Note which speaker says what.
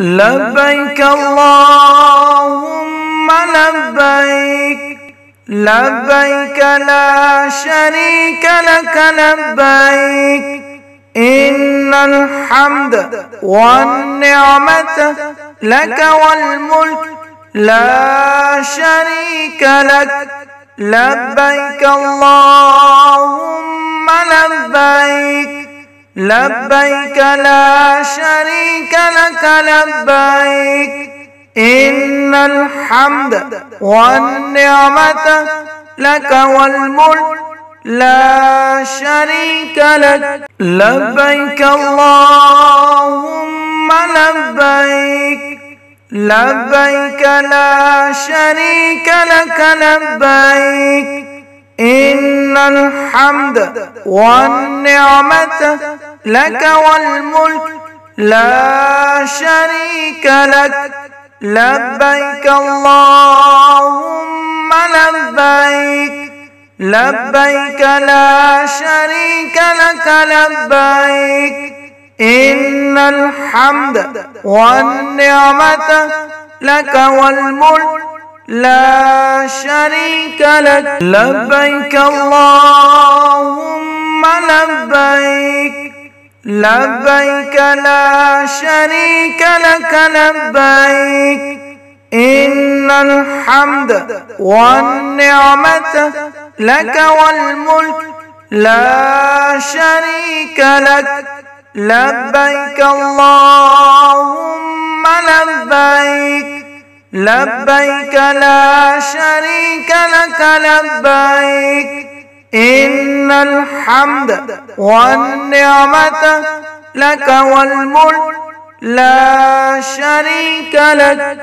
Speaker 1: لبيك اللهم لبيك لبيك لا شريك لك لبيك إن الحمد والنعمة لك والملك لا شريك لك لبيك اللهم لبيك لبيك لا شريك لك لبيك إن الحمد والنعمة لك والملك لا شريك لك لبيك اللهم لبيك لبيك لا شريك لك لبيك إن الحمد والنعمة لك والملك لا شريك لك لبيك اللهم لبيك لبيك لا شريك لك لبيك إن الحمد والنعمة لك والملك لا شريك لك لبيك اللهم لبيك لبيك لا شريك لك لبيك إن الحمد والنعمة لك والملك لا شريك لك لبيك اللهم لبيك لبيك لا شريك لك لبيك إن الحمد والنعمة لك والملك لا شريك لك